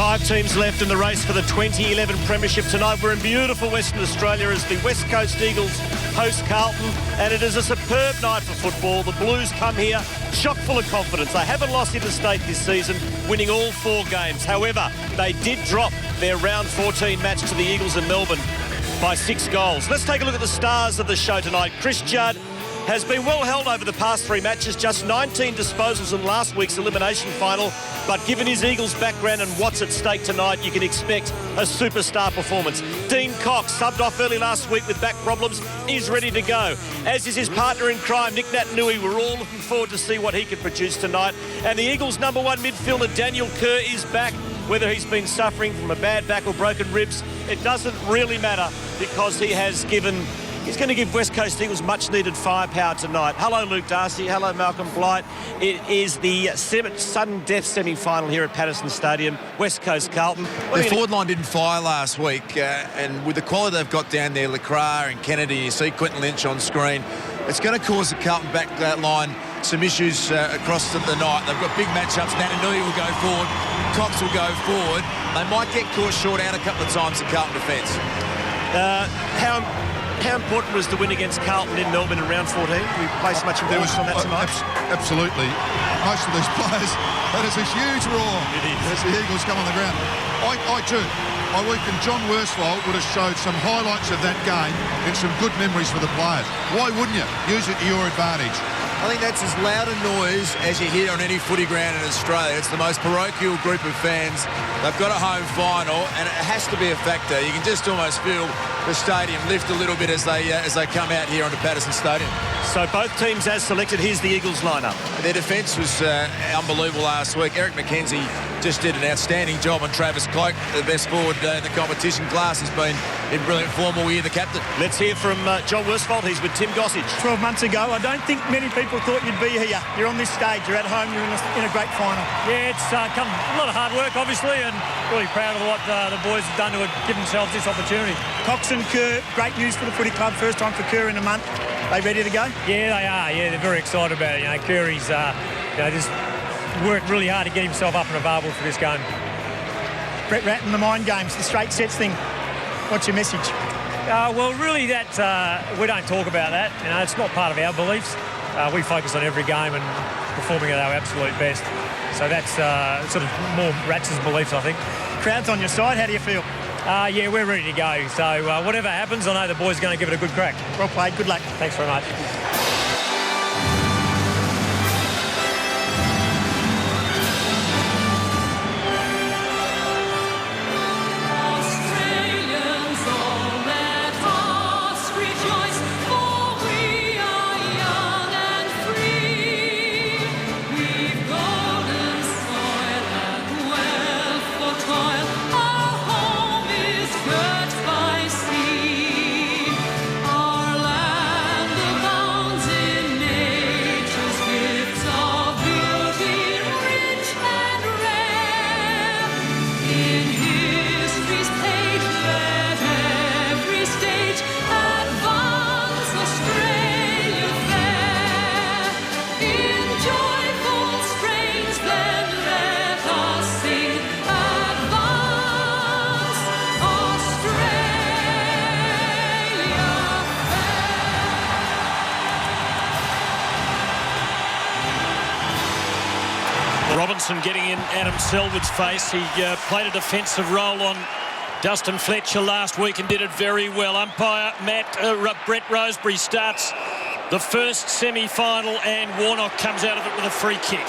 5 teams left in the race for the 2011 Premiership tonight. We're in beautiful Western Australia as the West Coast Eagles host Carlton, and it is a superb night for football. The Blues come here chock full of confidence. They haven't lost interstate this season, winning all 4 games. However, they did drop their round 14 match to the Eagles in Melbourne by 6 goals. Let's take a look at the stars of the show tonight. Judd has been well held over the past 3 matches, just 19 disposals in last week's elimination final. But given his Eagles background and what's at stake tonight, you can expect a superstar performance. Dean Cox, subbed off early last week with back problems, is ready to go. As is his partner in crime, Nick Naitanui. We're all looking forward to see what he can produce tonight. And the Eagles' number 1 midfielder, Daniel Kerr, is back. Whether he's been suffering from a bad back or broken ribs, it doesn't really matter because he's going to give West Coast Eagles much-needed firepower tonight. Hello, Luke Darcy. Hello, Malcolm Blight. It is the sudden death semi-final here at Patterson Stadium. West Coast Carlton. The forward line didn't fire last week, and with the quality they've got down there, Lacroix and Kennedy, you see Quentin Lynch on screen, it's going to cause the Carlton back line some issues across the night. They've got big matchups. Naitanui will go forward. Cox will go forward. They might get caught short out a couple of times in Carlton defence. How important was the win against Carlton in Melbourne in round 14? We place much importance on that tonight? Absolutely. Most of these players, that is a huge roar as the Eagles come on the ground. I reckon John Worsfold would have showed some highlights of that game and some good memories for the players. Why wouldn't you? Use it to your advantage. I think that's as loud a noise as you hear on any footy ground in Australia. It's the most parochial group of fans. They've got a home final, and it has to be a factor. You can just almost feel the stadium lift a little bit as they come out here onto Patterson Stadium. So both teams as selected. Here's the Eagles lineup. Their defence was unbelievable last week. Eric McKenzie just did an outstanding job on Travis Cloak, the best forward in the competition. Glass has been in brilliant form all year, the captain. Let's hear from John Worsfold. He's with Tim Gossage. 12 months ago, I don't think many people thought you'd be here. You're on this stage, you're at home, you're in a great final. Yeah, it's come a lot of hard work, obviously, and really proud of what the boys have done to give themselves this opportunity. Cox and Kerr, great news for the footy club. First time for Kerr in a month. They ready to go? Yeah, they are. Yeah, they're very excited about it. You know, Kerry's just worked really hard to get himself up and available for this game. Brett Ratton, the mind games, the straight sets thing. What's your message? Well, really, that we don't talk about that. You know, it's not part of our beliefs. We focus on every game and performing at our absolute best. So that's sort of more Rats' beliefs, I think. Crowd's on your side. How do you feel? Yeah, we're ready to go. So whatever happens, I know the boys are going to give it a good crack. Well played. Good luck. Thanks very much. Robinson getting in Adam Selwood's face. He played a defensive role on Dustin Fletcher last week and did it very well. Umpire Brett Rosebery starts the first semi-final, and Warnock comes out of it with a free kick.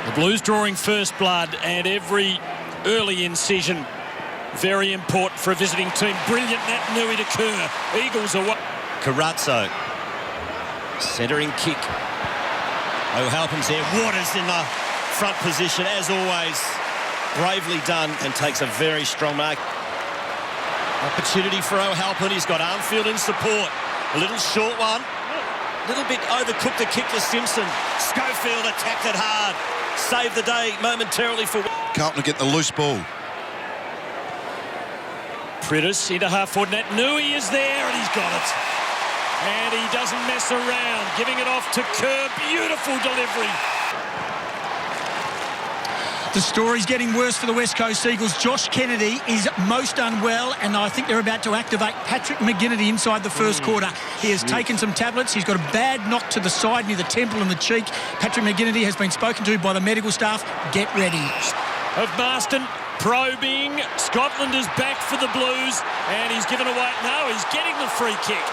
The Blues drawing first blood, and every early incision very important for a visiting team. Brilliant Naitanui to Kerr. Eagles are... Carazzo. Centering kick. O'Halpin's there. Waters in the front position, as always. Bravely done, and takes a very strong mark. Opportunity for O'Halpin. He's got Armfield in support. A little short one. A little bit overcooked the kick for Simpson. Schofield attacked it hard. Saved the day momentarily for... Carlton to get the loose ball. Prittis into half-forward. Naitanui is there, and he's got it. And he doesn't mess around. Giving it off to Kerr. Beautiful delivery. The story's getting worse for the West Coast Eagles. Josh Kennedy is most unwell, and I think they're about to activate Patrick McGinnity inside the first quarter. He has taken some tablets. He's got a bad knock to the side near the temple and the cheek. Patrick McGinnity has been spoken to by the medical staff. Get ready. Of Marston probing. Scotland is back for the Blues, and he's given away. No, he's getting the free kick.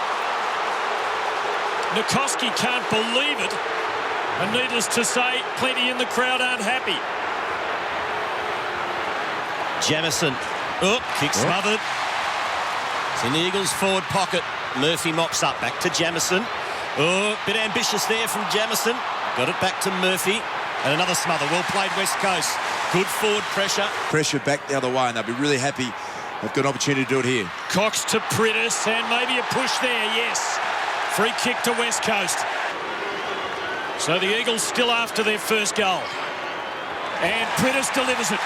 Nikoski can't believe it, and needless to say, plenty in the crowd aren't happy. Jamison. Oh, kick smothered. It's in the Eagles' forward pocket. Murphy mops up. Back to Jamison. Oh, bit ambitious there from Jamison. Got it back to Murphy. And another smother. Well played, West Coast. Good forward pressure. Pressure back the other way, and they'll be really happy they've got an opportunity to do it here. Cox to Pritis, and maybe a push there, yes. Free kick to West Coast. So the Eagles still after their first goal. And Pritis delivers it.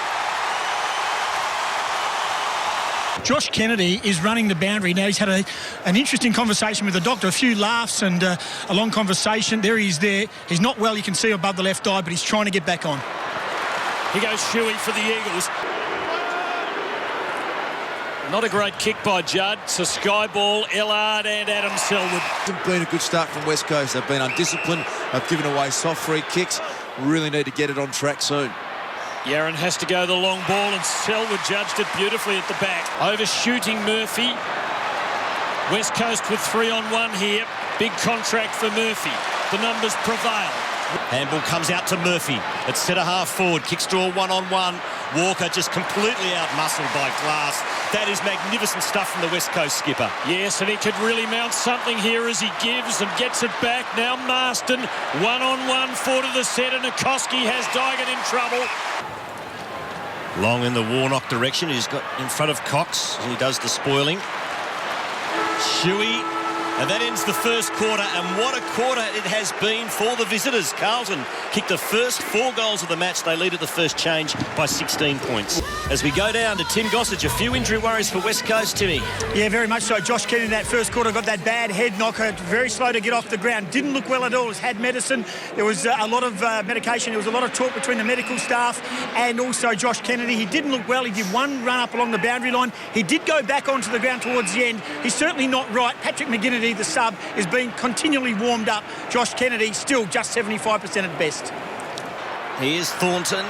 Josh Kennedy is running the boundary. Now he's had an interesting conversation with the doctor, a few laughs and a long conversation. There he is there. He's not well, you can see above the left eye, but he's trying to get back on. He goes Shuey for the Eagles. Not a great kick by Judd. It's a sky ball, Ellard and Adam Selwood. It's been a good start from West Coast. They've been undisciplined. They've given away soft free kicks. Really need to get it on track soon. Yaron has to go the long ball, and Selwood judged it beautifully at the back. Overshooting Murphy. West Coast with 3-on-1 here. Big contract for Murphy. The numbers prevail. Handball comes out to Murphy. It's centre-half forward. Kicks to a one-on-one. Walker just completely out-muscled by Glass. That is magnificent stuff from the West Coast skipper. Yes, and he could really mount something here as he gives and gets it back. Now Marston, one-on-one, forward of the centre. Nikoski has Dygan in trouble. Long in the Warnock direction. He's got in front of Cox. He does the spoiling. Shuey. And that ends the first quarter, and what a quarter it has been for the visitors. Carlton kicked the first 4 goals of the match. They lead at the first change by 16 points. As we go down to Tim Gossage, a few injury worries for West Coast, Timmy. Yeah, very much so. Josh Kennedy in that first quarter got that bad head knock, very slow to get off the ground. Didn't look well at all. He's had medicine. There was a lot of medication. There was a lot of talk between the medical staff and also Josh Kennedy. He didn't look well. He did one run up along the boundary line. He did go back onto the ground towards the end. He's certainly not right. Patrick McGinnity, the sub, is being continually warmed up. Josh Kennedy still just 75% at best. Here's Thornton.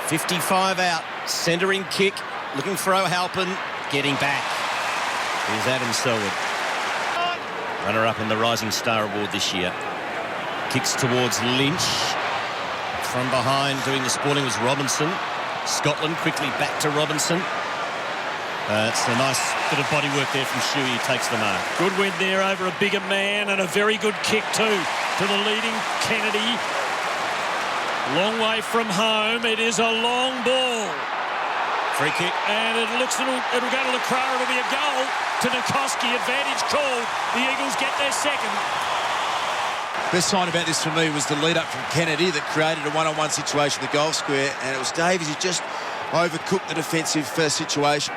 55 out. Centering kick. Looking for O'Halpin. Getting back. Here's Adam Selwood. Runner-up in the Rising Star Award this year. Kicks towards Lynch. From behind doing the spoiling was Robinson. Scotland quickly back to Robinson. It's a nice bit of body work there from Shuey. He takes the mark. Good win there over a bigger man, and a very good kick too to the leading Kennedy. Long way from home. It is a long ball. Free kick. And it looks it'll go to Lacroix. It'll be a goal to Nikoski. Advantage called. The Eagles get their second. Best sign about this for me was the lead-up from Kennedy that created a one-on-one situation in the goal square, and it was Davies who just overcooked the defensive situation.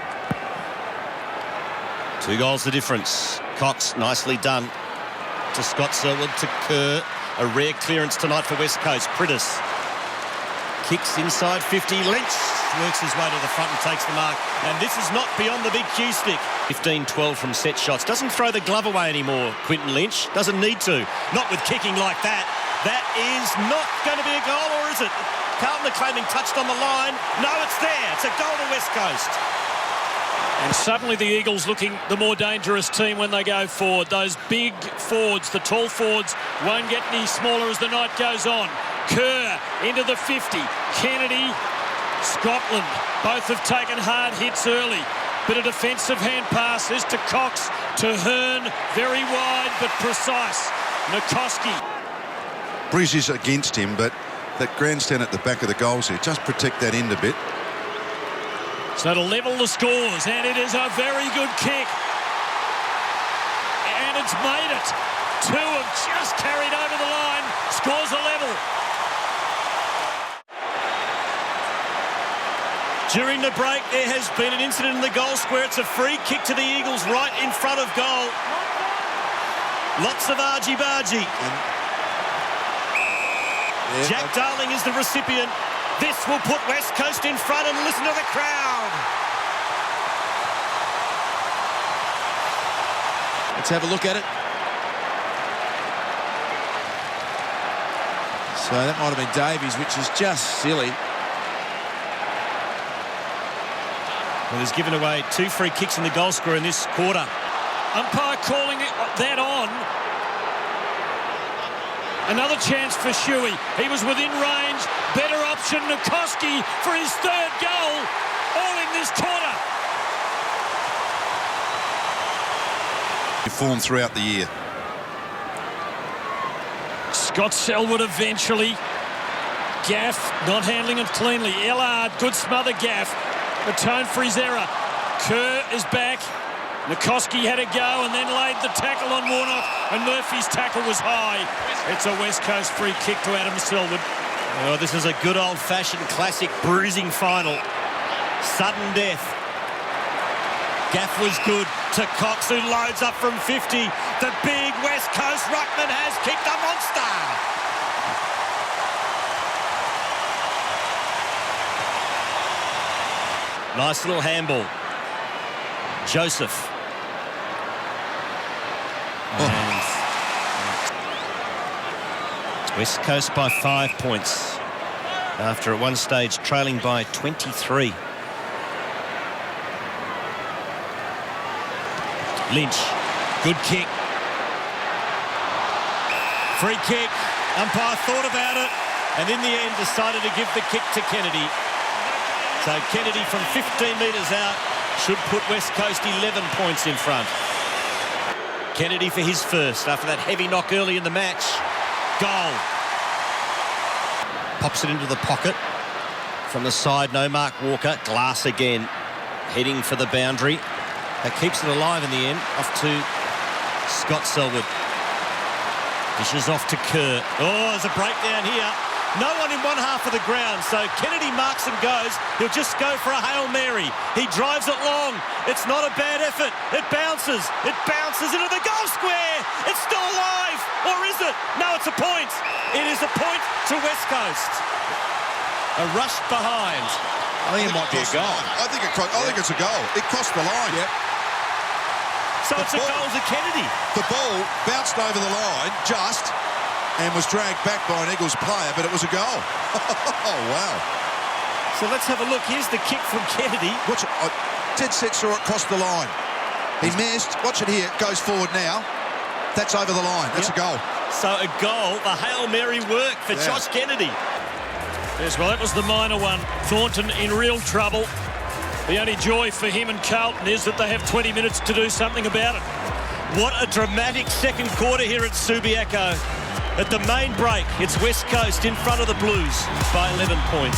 2 goals the difference. Cox, nicely done. To Scott Selwood, to Kerr. A rare clearance tonight for West Coast. Pritis kicks inside 50. Lynch works his way to the front and takes the mark. And this is not beyond the big cue stick. 15-12 from set shots. Doesn't throw the glove away anymore, Quinton Lynch. Doesn't need to. Not with kicking like that. That is not going to be a goal, or is it? Carlton are claiming touched on the line. No, it's there. It's a goal to West Coast. And suddenly the Eagles looking the more dangerous team when they go forward. Those big forwards, the tall forwards, won't get any smaller as the night goes on. Kerr into the 50. Kennedy, Scotland. Both have taken hard hits early. Bit of defensive hand passes to Cox, to Hearn. Very wide but precise. Nikoski. Bridge is against him, but that grandstand at the back of the goals here, just protect that end a bit. So to level the scores, and it is a very good kick. And it's made it. 2 have just carried over the line. Scores a level. During the break, there has been an incident in the goal square. It's a free kick to the Eagles right in front of goal. Lots of argy-bargy. Jack Darling is the recipient. This will put West Coast in front, and listen to the crowd. Let's have a look at it. So that might have been Davies, which is just silly. Well, he's given away 2 free kicks in the goal scorer in this quarter. Umpire calling that on. Another chance for Shuey. He was within range. Better option, Nikoski for his 3rd goal. All in this quarter. Form throughout the year. Scott Selwood eventually. Gaff not handling it cleanly. Ellard, good smother Gaff. Atoned for his error. Kerr is back. Nikoski had a go and then laid the tackle on Warnock, and Murphy's tackle was high. It's a West Coast free kick to Adam Selwood. Oh, this is a good old-fashioned classic bruising final. Sudden death. Gaff was good to Cox, who loads up from 50. The big West Coast ruckman has kicked a monster. Nice little handball. Joseph. And West Coast by 5 points after at one stage trailing by 23. Lynch, good kick. Free kick. Umpire thought about it and in the end decided to give the kick to Kennedy. So Kennedy from 15 metres out should put West Coast 11 points in front. Kennedy for his first after that heavy knock early in the match. Goal. Pops it into the pocket. From the side, no Mark Walker. Glass again, heading for the boundary. That keeps it alive in the end. Off to Scott Selwood. Dishes off to Kerr. Oh, there's a breakdown here. No one in one half of the ground, so Kennedy marks and goes. He'll just go for a Hail Mary. He drives it long. It's not a bad effort. It bounces. It bounces into the goal square. It's still alive. Or is it? No, it's a point. It is a point to West Coast. A rush behind. I think it might be a goal. I think it's a goal. It crossed the line. Yep. So it's a goal to Kennedy. The ball bounced over the line just and was dragged back by an Eagles player, but it was a goal. Oh, wow. So let's have a look. Here's the kick from Kennedy. Watch it. I dead set saw it cross the line. He missed. Watch it here. It goes forward now. That's over the line. That's a goal. So a goal. The Hail Mary work for Josh Kennedy. Yes, well, that was the minor one. Thornton in real trouble. The only joy for him and Carlton is that they have 20 minutes to do something about it. What a dramatic second quarter here at Subiaco. At the main break, it's West Coast in front of the Blues by 11 points.